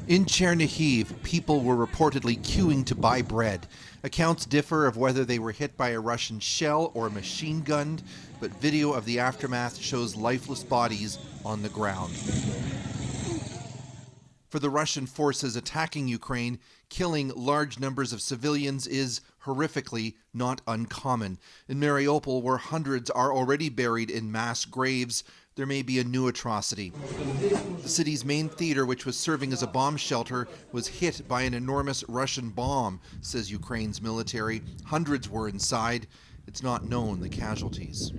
In Chernihiv, people were reportedly queuing to buy bread. Accounts differ of whether they were hit by a Russian shell or machine gunned, but video of the aftermath shows lifeless bodies on the ground. For the Russian forces attacking Ukraine, killing large numbers of civilians is horrifically not uncommon. In Mariupol, where hundreds are already buried in mass graves, there may be a new atrocity. The city's main theater, which was serving as a bomb shelter, was hit by an enormous Russian bomb, says Ukraine's military. Hundreds were inside. It's not known the casualties.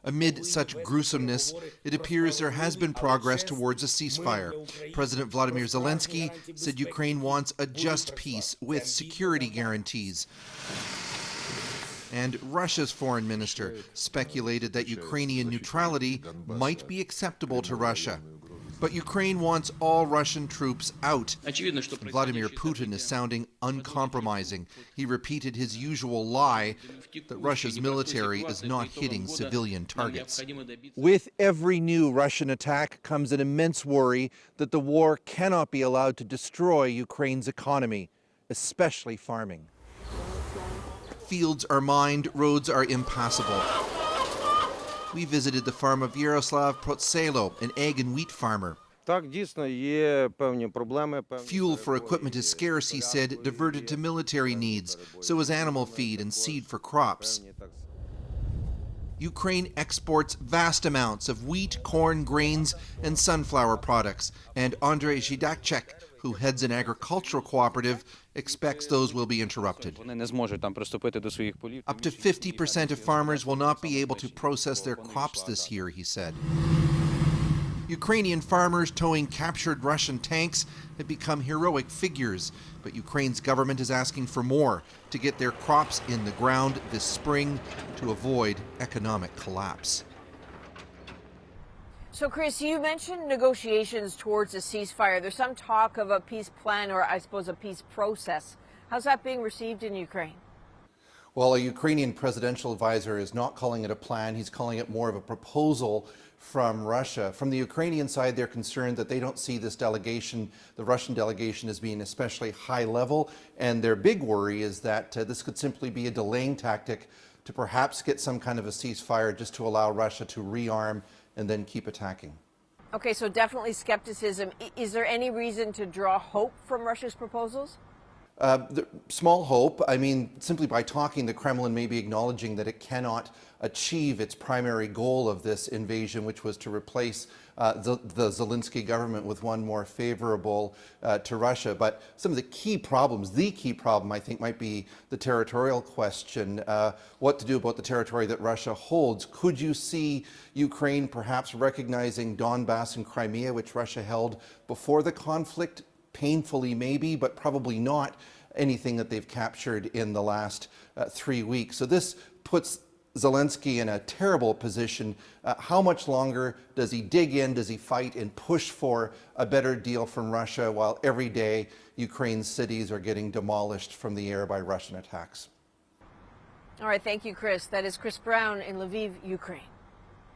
Amid such gruesomeness, it appears there has been progress towards a ceasefire. President Vladimir Zelensky said Ukraine wants a just peace with security guarantees. And Russia's foreign minister speculated that Ukrainian neutrality might be acceptable to Russia. But Ukraine wants all Russian troops out. Vladimir Putin is sounding uncompromising. He repeated his usual lie that Russia's military is not hitting civilian targets. With every new Russian attack comes an immense worry that the war cannot be allowed to destroy Ukraine's economy, especially farming. Fields are mined, roads are impassable. We visited the farm of Yaroslav Protselo, an egg and wheat farmer. Fuel for equipment is scarce, he said, diverted to military needs. So is animal feed and seed for crops. Ukraine exports vast amounts of wheat, corn, grains, and sunflower products. And Andrei Zhidakchek, who heads an agricultural cooperative, expects those will be interrupted. Up to 50% of farmers will not be able to process their crops this year, he said. Ukrainian farmers towing captured Russian tanks have become heroic figures, but Ukraine's government is asking for more to get their crops in the ground this spring to avoid economic collapse. So, Chris, you mentioned negotiations towards a ceasefire. There's some talk of a peace plan, or I suppose a peace process. How's that being received in Ukraine? Well, a Ukrainian presidential advisor is not calling it a plan. He's calling it more of a proposal from Russia. From the Ukrainian side, they're concerned that they don't see this delegation, the Russian delegation, as being especially high level. And their big worry is that this could simply be a delaying tactic to perhaps get some kind of a ceasefire just to allow Russia to rearm and then keep attacking. Okay, so definitely skepticism. Is there any reason to draw hope from Russia's proposals? Small hope. I mean, simply by talking, the Kremlin may be acknowledging that it cannot achieve its primary goal of this invasion, which was to replace the Zelensky government with one more favorable to Russia. But some of the key problems, the key problem, I think, might be the territorial question. What to do about the territory that Russia holds. Could you see Ukraine perhaps recognizing Donbass and Crimea, which Russia held before the conflict? Painfully, maybe, but probably not anything that they've captured in the last 3 weeks. So this puts Zelensky in a terrible position. How much longer does he dig in? Does he fight and push for a better deal from Russia while every day Ukraine's cities are getting demolished from the air by Russian attacks? All right, thank you, Chris. That is Chris Brown in Lviv, Ukraine.